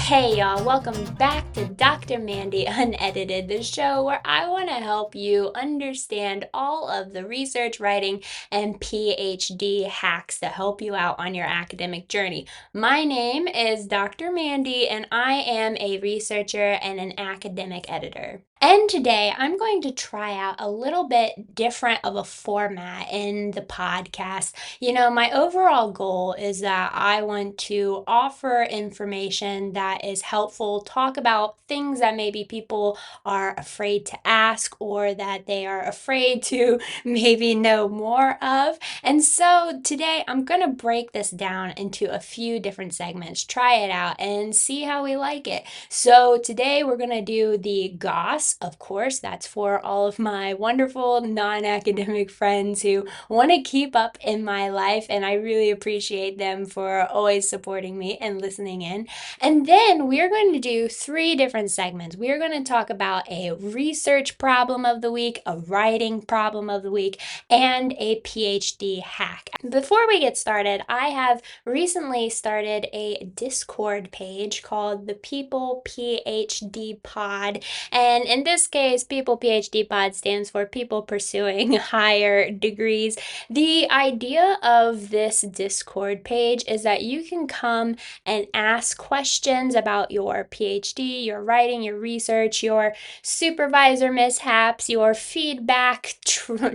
Hey y'all, welcome back to Dr. Mandie Unedited, the show where I want to help you understand all of the research, writing, and PhD hacks to help you out on your academic journey. My name is Dr. Mandie, and I am a researcher and an academic editor. And today I'm going to try out a little bit different of a format in the podcast. My overall goal is that I want to offer information that is helpful, talk about things that maybe people are afraid to ask or that they are afraid to maybe know more of. And so today I'm going to break this down into a few different segments, try it out, and see how we like it. So today we're going to do the GOS, of course. That's for all of my wonderful non-academic friends who want to keep up in my life, and I really appreciate them for always supporting me and listening in. And then we're going to do three different segments. We're going to talk about a research problem of the week, a writing problem of the week, and a PhD hack. Before we get started, I have recently started a Discord page called the People PhD Pod. And in this case, People PhD Pod stands for people pursuing higher degrees. The idea of this Discord page is that you can come and ask questions about your PhD, your writing, your research, your supervisor mishaps, your feedback,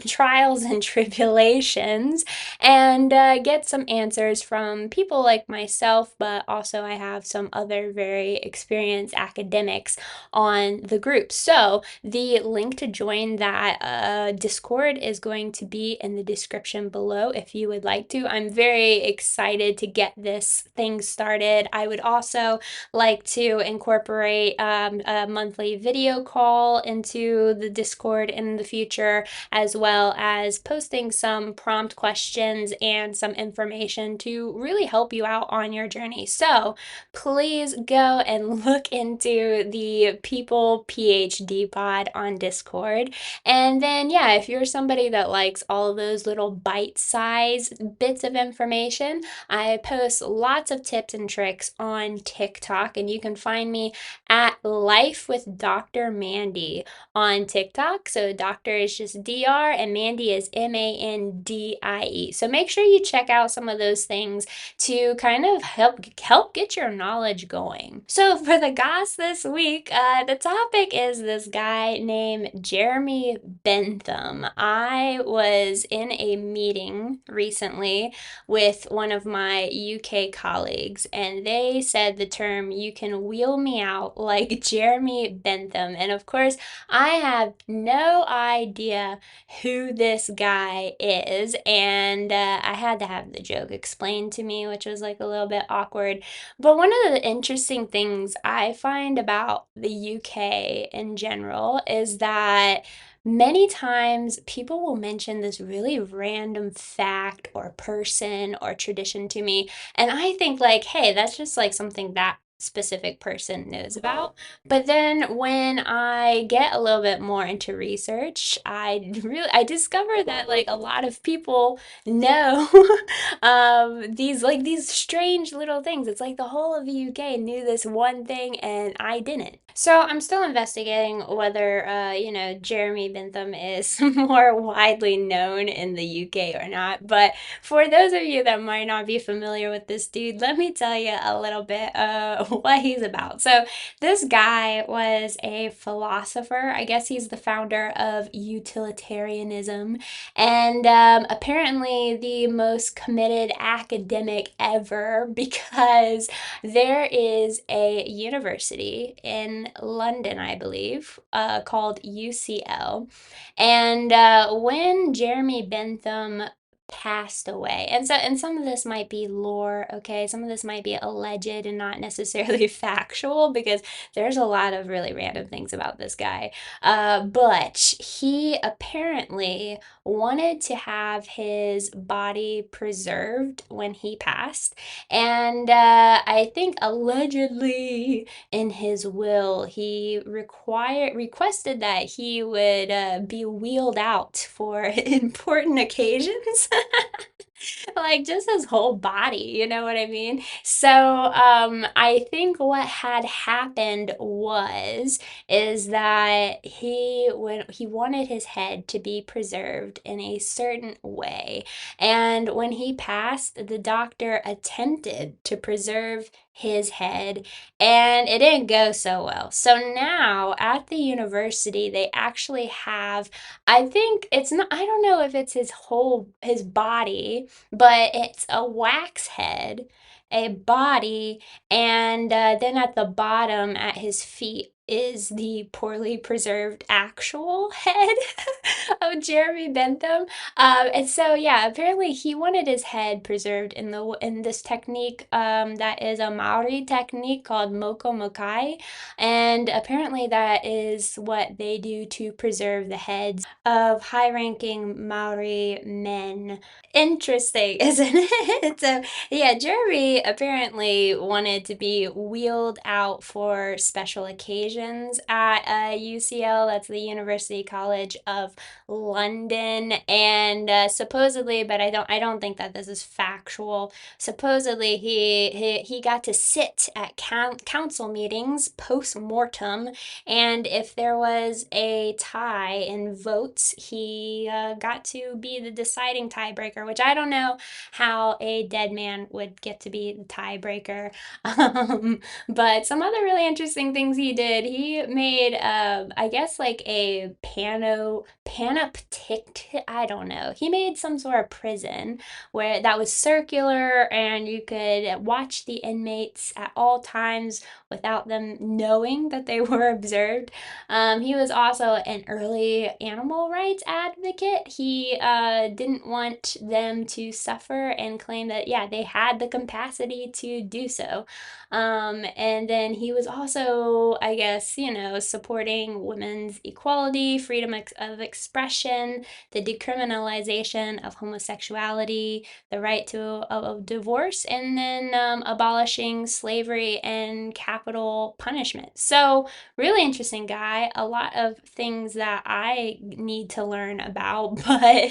trials and tribulations, and get some answers from people like myself, but also I have some other very experienced academics on the group. So the link to join that Discord is going to be in the description below if you would like to. I'm very excited to get this thing started. I would also like to incorporate a monthly video call into the Discord in the future, as well as posting some prompt questions and some information to really help you out on your journey. So please go and look into the People PhD Pod on Discord. And then, yeah, if you're somebody that likes all of those little bite-sized bits of information, I post lots of tips and tricks on TikTok, and you can find me at Life with Dr. Mandie on TikTok. So Doctor is just DR and Mandie is Mandie. So make sure you check out some of those things to kind of help get your knowledge going. So for the goss this week, the topic is this guy named Jeremy Bentham. I was in a meeting recently with one of my UK colleagues, and they said the term, "You can wheel me out like Jeremy Bentham." And of course, I have no idea who this guy is, and I had to have the joke explained to me, which was like a little bit awkward. But one of the interesting things I find about the UK in general is that many times people will mention this really random fact or person or tradition to me, and I think like, hey, that's just like something that specific person knows about. But then when I get a little bit more into research, I discover that like a lot of people know these strange little things. It's like the whole of the UK knew this one thing and I didn't. So I'm still investigating whether Jeremy Bentham is more widely known in the UK or not. But for those of you that might not be familiar with this dude, let me tell you a little bit what he's about. So this guy was a philosopher. I guess he's the founder of utilitarianism, and apparently the most committed academic ever, because there is a university in London, I believe, called UCL. And when Jeremy Bentham passed away, and some of this might be lore, okay, some of this might be alleged and not necessarily factual, because there's a lot of really random things about this guy, but he apparently wanted to have his body preserved when he passed, and I think allegedly in his will he requested that he would be wheeled out for important occasions. Like just his whole body, you know what I mean? So I think what had happened is that he wanted his head to be preserved in a certain way. And when he passed, the doctor attempted to preserve his head, and it didn't go so well. So now at the university, they actually have, I think it's not, I don't know if it's his body, but it's a wax head, a body, and then at the bottom at his feet is the poorly preserved actual head of Jeremy Bentham. And so yeah, apparently he wanted his head preserved in this technique that is a Maori technique called moko mokai, and apparently that is what they do to preserve the heads of high-ranking Maori men. Interesting, isn't it? So, yeah, Jeremy apparently wanted to be wheeled out for special occasions at UCL, that's the University College of London, and supposedly, but I don't think that this is factual. Supposedly, he got to sit at council meetings post mortem, and if there was a tie in votes, he got to be the deciding tiebreaker, which I don't know how a dead man would get to be the tiebreaker. But some other really interesting things he did. He made, I guess, like a panoptic, I don't know. He made some sort of prison where that was circular and you could watch the inmates at all times without them knowing that they were observed. He was also an early animal rights advocate. He didn't want them to suffer and claimed that, yeah, they had the capacity to do so. And then he was also, I guess, supporting women's equality, freedom of expression, the decriminalization of homosexuality, the right to a divorce, and then abolishing slavery and capital punishment. So, really interesting guy. A lot of things that I need to learn about, but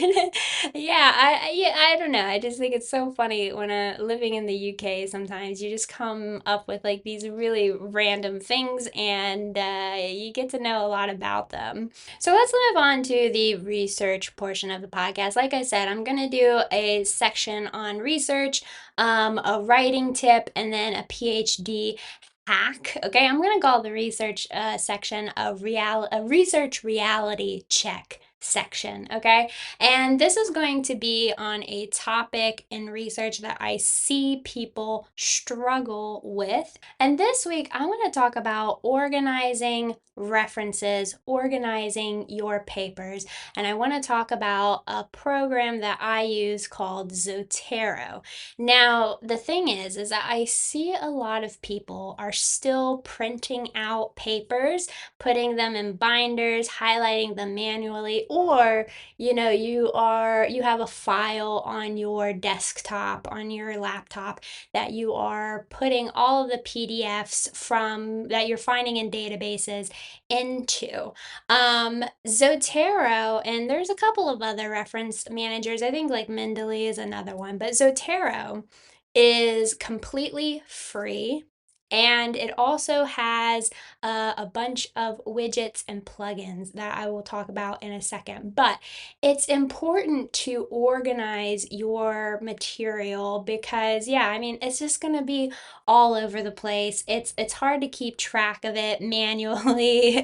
yeah, I don't know. I just think it's so funny when living in the UK. Sometimes you just come up with like these really random things, and you get to know a lot about them. So let's move on to the research portion of the podcast. Like I said, I'm gonna do a section on research, a writing tip, and then a PhD hack. Okay, I'm gonna call the research section a research reality check section. Okay, and this is going to be on a topic in research that I see people struggle with. And this week I want to talk about organizing references, organizing your papers, and I want to talk about a program that I use called Zotero. Now, the thing is that I see a lot of people are still printing out papers, putting them in binders, highlighting them manually, or you have a file on your desktop, on your laptop that you are putting all of the PDFs from that you're finding in databases into. Zotero, and there's a couple of other reference managers. I think like Mendeley is another one, but Zotero is completely free. And it also has a bunch of widgets and plugins that I will talk about in a second. But it's important to organize your material because, yeah, I mean, it's just going to be all over the place. It's hard to keep track of it manually.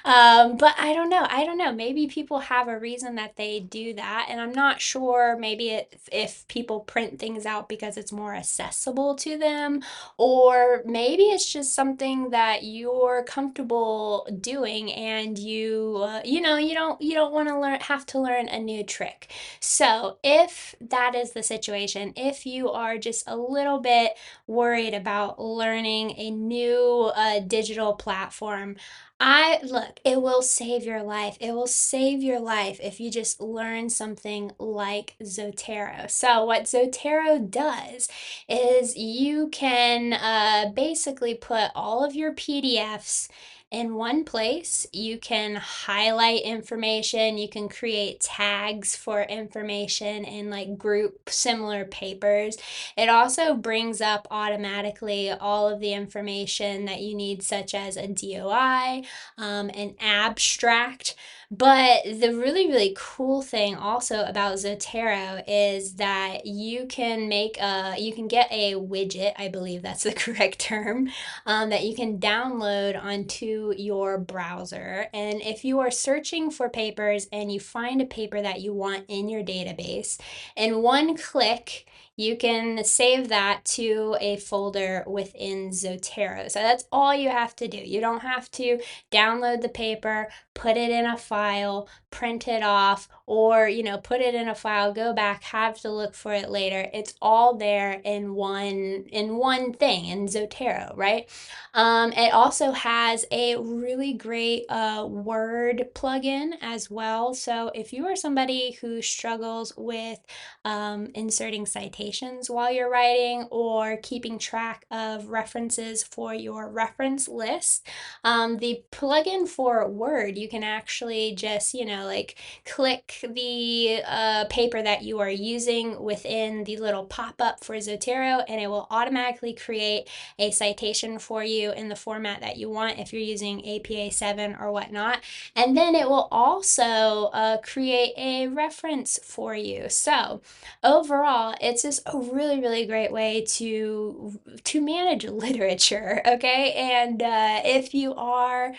But I don't know. I don't know. Maybe people have a reason that they do that, and I'm not sure. Maybe if people print things out because it's more accessible to them, or maybe it's just something that you're comfortable doing, and you don't want to have to learn a new trick. So if that is the situation, if you are just a little bit worried about learning a new digital platform, it will save your life. It will save your life if you just learn something like Zotero. So, what Zotero does is you can basically put all of your PDFs in one place. You can highlight information, you can create tags for information in like group similar papers. It also brings up automatically all of the information that you need, such as a DOI, an abstract. But the really, really cool thing also about Zotero is that you can get a widget, I believe that's the correct term, that you can download onto your browser. And if you are searching for papers and you find a paper that you want in your database, in one click, you can save that to a folder within Zotero. So that's all you have to do. You don't have to download the paper, put it in a file, print it off, or put it in a file, go back, have to look for it later. It's all there in one thing in Zotero, right? It also has a really great Word plugin as well. So if you are somebody who struggles with inserting citations while you're writing or keeping track of references for your reference list, the plugin for Word, you can actually just, like click the paper that you are using within the little pop-up for Zotero, and it will automatically create a citation for you in the format that you want if you're using APA 7 or whatnot. And then it will also create a reference for you. So overall, it's just a really, really great way to manage literature, okay? And if you are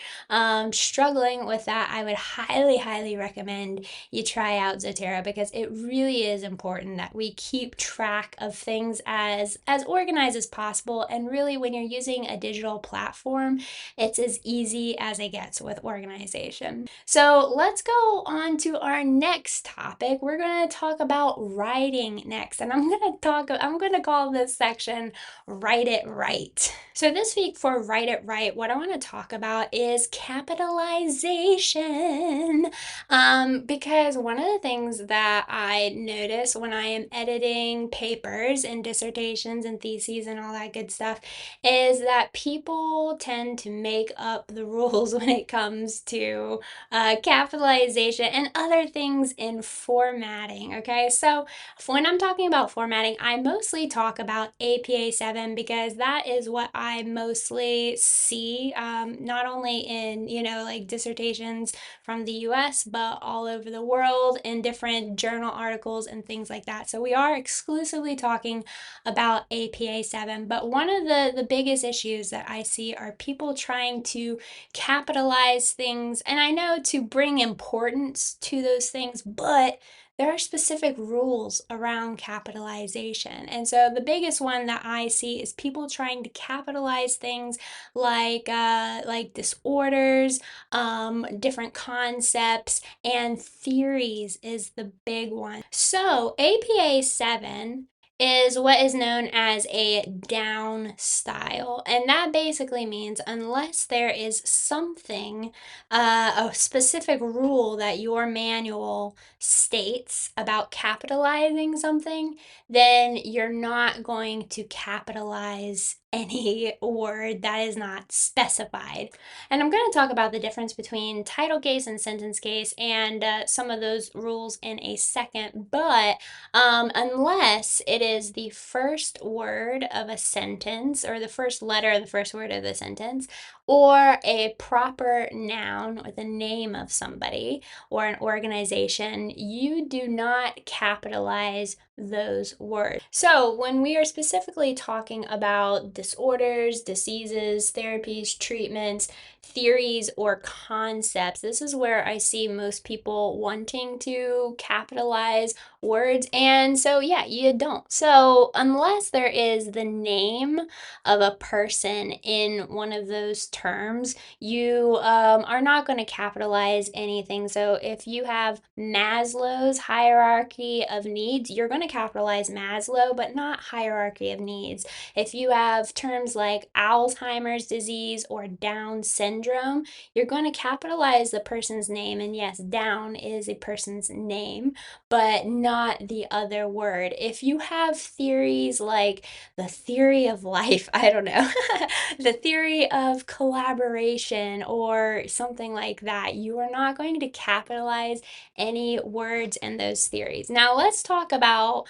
struggling with that, I would highly, highly recommend you try out Zotero, because it really is important that we keep track of things as organized as possible. And really, when you're using a digital platform, it's as easy as it gets with organization. So let's go on to our next topic. We're going to talk about writing next, and I'm going to call this section Write It Right. So this week for Write It Right, what I want to talk about is capitalization. Because one of the things that I notice when I am editing papers and dissertations and theses and all that good stuff is that people tend to make up the rules when it comes to capitalization and other things in formatting. Okay, so when I'm talking about formatting, I mostly talk about APA 7 because that is what I mostly see, not only in, like dissertations from the US, but all over the world in different journal articles and things like that. So we are exclusively talking about APA 7. But one of the biggest issues that I see are people trying to capitalize things, and I know to bring importance to those things, but there are specific rules around capitalization. And so the biggest one that I see is people trying to capitalize things like disorders, different concepts, and theories is the big one. So APA 7 is what is known as a down style. And that basically means unless there is something, a specific rule that your manual states about capitalizing something, then you're not going to capitalize any word that is not specified. And I'm going to talk about the difference between title case and sentence case and some of those rules in a second. But unless it is the first word of a sentence or the first letter of the first word of the sentence, or a proper noun or the name of somebody or an organization, you do not capitalize those words. So when we are specifically talking about disorders, diseases, therapies, treatments, theories, or concepts, this is where I see most people wanting to capitalize words. And so yeah, you don't. So unless there is the name of a person in one of those terms, you are not going to capitalize anything. So if you have Maslow's hierarchy of needs, you're going to capitalize Maslow, but not hierarchy of needs. If you have terms like Alzheimer's disease or Down syndrome, you're going to capitalize the person's name. And yes, Down is a person's name, but not the other word. If you have theories like the theory of life, I don't know, the theory of collaboration or something like that. You are not going to capitalize any words in those theories. Now, let's talk about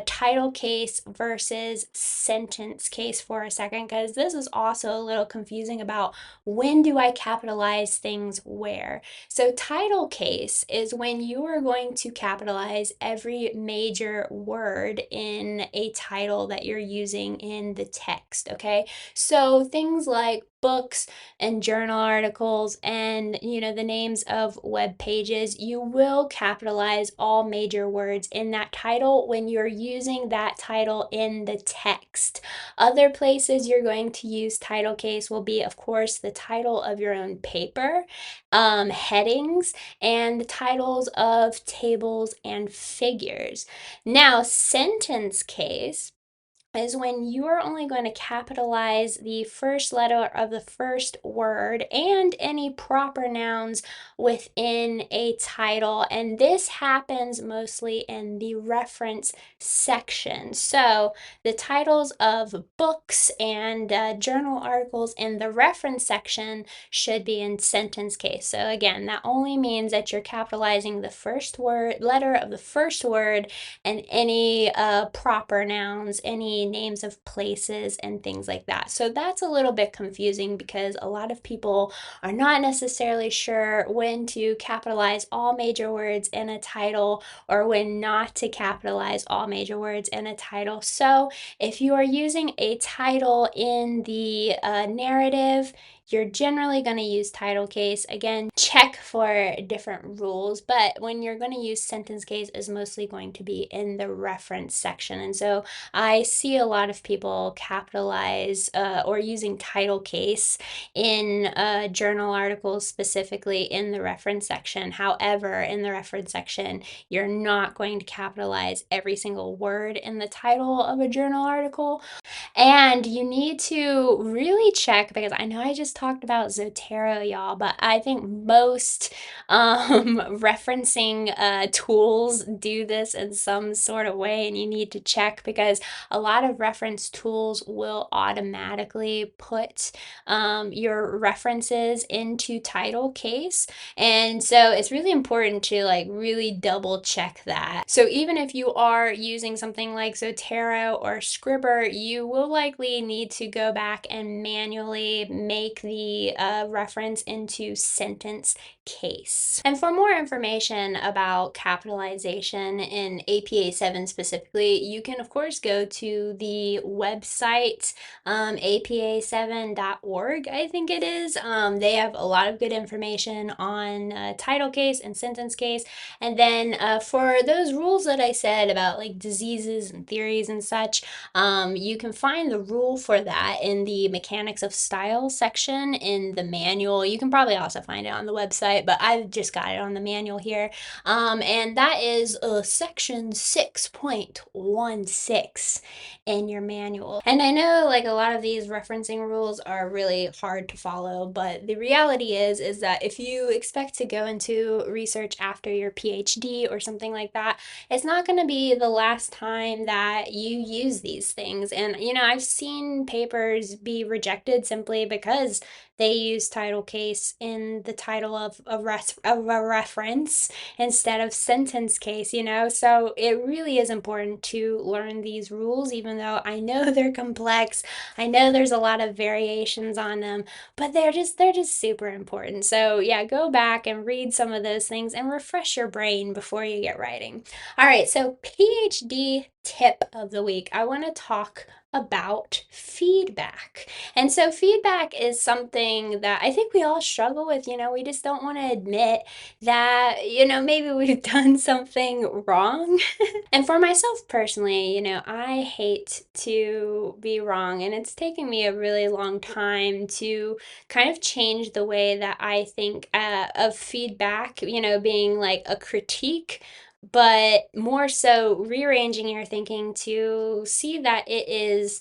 title case versus sentence case for a second, because this is also a little confusing about when do I capitalize things where. So, title case is when you are going to capitalize every major word in a title that you're using in the text, okay? So, things like books and journal articles and the names of web pages, you will capitalize all major words in that title when you're using that title in the text. Other places you're going to use title case will be, of course, the title of your own paper, headings, and the titles of tables and figures. Now, sentence case is when you are only going to capitalize the first letter of the first word and any proper nouns within a title. And this happens mostly in the reference section. So the titles of books and journal articles in the reference section should be in sentence case. So again, that only means that you're capitalizing the first letter of the first word and any proper nouns, any names of places and things like that. So that's a little bit confusing because a lot of people are not necessarily sure when to capitalize all major words in a title or when not to capitalize all major words in a title. So if you are using a title in the narrative, you're generally going to use title case. Again, check for different rules, but when you're going to use sentence case is mostly going to be in the reference section. And so I see a lot of people capitalize or using title case in journal articles, specifically in the reference section. However, in the reference section, you're not going to capitalize every single word in the title of a journal article. And you need to really check, because I know I just talked about Zotero, y'all, but I think most referencing tools do this in some sort of way, and you need to check because a lot of reference tools will automatically put your references into title case. And so it's really important to really double check that. So even if you are using something like Zotero or Scribber, you will likely need to go back and manually make the reference into sentence case. And for more information about capitalization in APA 7 specifically, you can of course go to the website apa7.org, I think it is. They have a lot of good information on title case and sentence case. And then for those rules that I said about diseases and theories and such, you can find the rule for that in the mechanics of style section in the manual. You can probably also find it on the website, but I've just got it on the manual here. And that is section 6.16 in your manual. And I know a lot of these referencing rules are really hard to follow, but the reality is that if you expect to go into research after your PhD or something like that, it's not going to be the last time that you use these things. And I've seen papers be rejected simply because they use title case in the title of a reference instead of sentence case, So it really is important to learn these rules, even though I know they're complex. I know there's a lot of variations on them, but they're just super important. So yeah, go back and read some of those things and refresh your brain before you get writing. All right, so PhD tip of the week. I want to talk about feedback. And so feedback is something that I think we all struggle with. We just don't want to admit that, maybe we've done something wrong. And for myself personally, I hate to be wrong, and it's taken me a really long time to kind of change the way that I think of feedback, being a critique, but more so rearranging your thinking to see that it is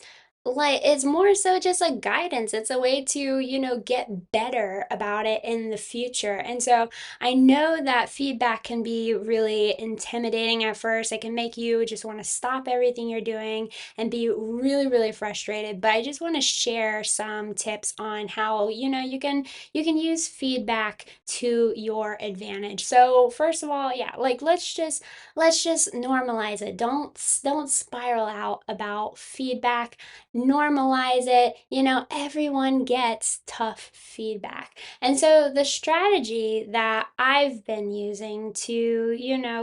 Like, it's more so just like guidance. It's a way to, get better about it in the future. And so I know that feedback can be really intimidating at first. It can make you just want to stop everything you're doing and be really, really frustrated. But I just want to share some tips on how, you can use feedback to your advantage. So first of all, yeah, like let's just normalize it. Don't spiral out about feedback. Normalize it. Everyone gets tough feedback. And so the strategy that I've been using to,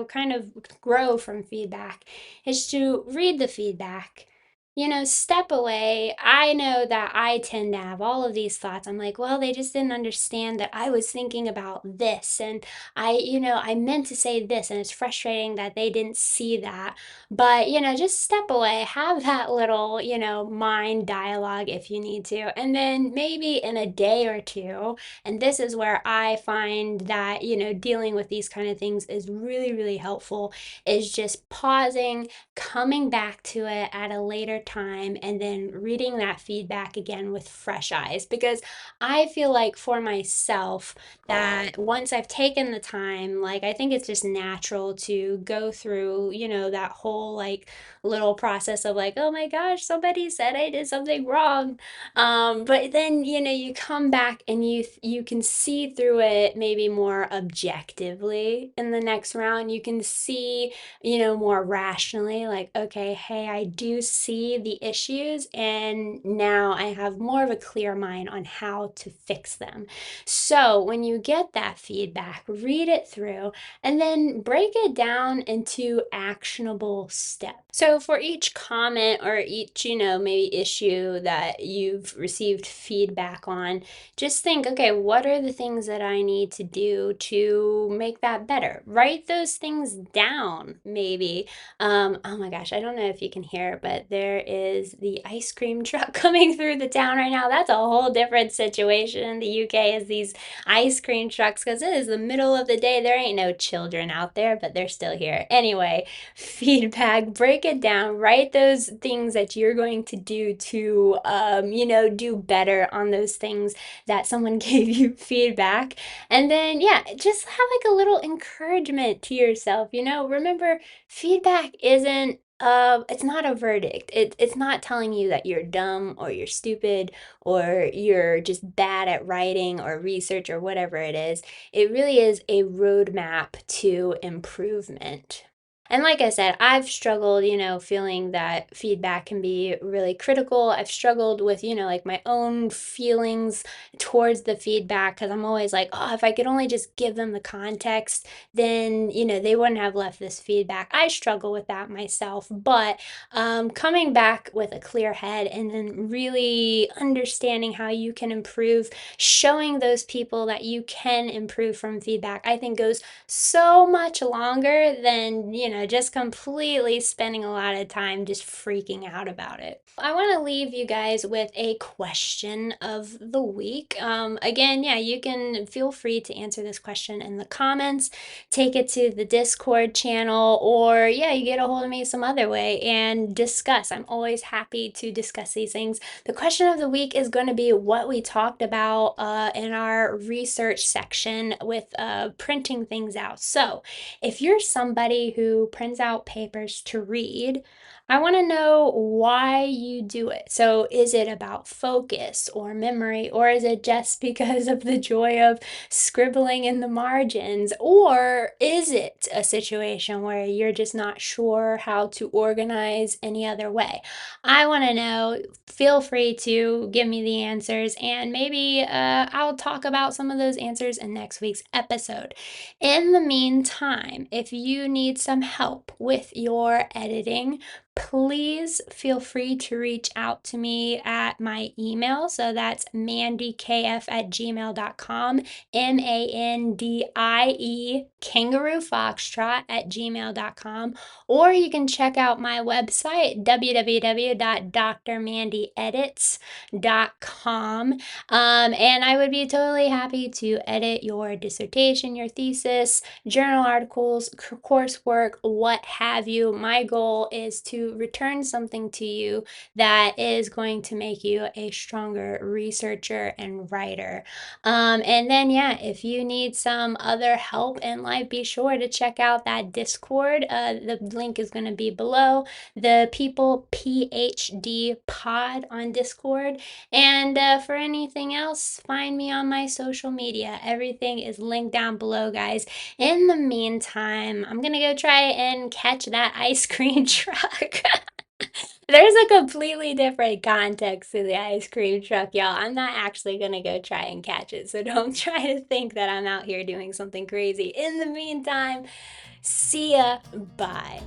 kind of grow from feedback is to read the feedback. Step away. I know that I tend to have all of these thoughts. I'm like, well, they just didn't understand that I was thinking about this. And I meant to say this. And it's frustrating that they didn't see that. But, just step away, have that little, mind dialogue if you need to. And then maybe in a day or two, and this is where I find that, dealing with these kind of things is really, really helpful, is just pausing, coming back to it at a later time, and then reading that feedback again with fresh eyes. Because I feel like for myself, that once I've taken the time, like I think it's just natural to go through, that whole like little process of like, oh my gosh, somebody said I did something wrong. But then, you come back and you can see through it maybe more objectively in the next round. You can see, more rationally, like, okay, hey, I do see the issues, and now I have more of a clear mind on how to fix them. So when you get that feedback, read it through and then break it down into actionable steps. So for each comment or each, maybe issue that you've received feedback on, just think, okay, what are the things that I need to do to make that better? Write those things down, maybe. Oh my gosh, I don't know if you can hear, but there is the ice cream truck coming through the town right now. That's a whole different situation in the UK, is these ice cream trucks, because it is the middle of the day. There ain't no children out there, but they're still here. Anyway, feedback, break it down, write those things that you're going to do to, do better on those things that someone gave you feedback. And then, yeah, just have like a little encouragement to yourself. Remember, feedback isn't it's not a verdict. It's not telling you that you're dumb or you're stupid or you're just bad at writing or research or whatever it is. It really is a roadmap to improvement. And like I said, I've struggled, feeling that feedback can be really critical. I've struggled with, like my own feelings towards the feedback, because I'm always like, oh, if I could only just give them the context, then, they wouldn't have left this feedback. I struggle with that myself. But coming back with a clear head and then really understanding how you can improve, showing those people that you can improve from feedback, I think goes so much longer than, just completely spending a lot of time just freaking out about it. I want to leave you guys with a question of the week. Again, yeah, you can feel free to answer this question in the comments, take it to the Discord channel, or yeah, you get a hold of me some other way and discuss. I'm always happy to discuss these things. The question of the week is going to be what we talked about in our research section with printing things out. So if you're somebody who prints out papers to read, I want to know why you do it. So is it about focus or memory, or is it just because of the joy of scribbling in the margins? Or is it a situation where you're just not sure how to organize any other way? I want to know. Feel free to give me the answers, and maybe I'll talk about some of those answers in next week's episode. In the meantime, if you need some help with your editing, please feel free to reach out to me at my email. So that's mandiekf@gmail.com, MANDIE kangaroo foxtrot at gmail.com. Or you can check out my website, www.drmandieedits.com. And I would be totally happy to edit your dissertation, your thesis, journal articles, coursework, what have you. My goal is to to return something to you that is going to make you a stronger researcher and writer. And then, yeah, if you need some other help in life, be sure to check out that Discord. The link is going to be below. The People PhD Pod on Discord. And for anything else, find me on my social media. Everything is linked down below, guys. In the meantime, I'm gonna go try and catch that ice cream truck. There's a completely different context to the ice cream truck, y'all. I'm not actually gonna go try and catch it, so don't try to think that I'm out here doing something crazy. In the meantime, see ya. Bye.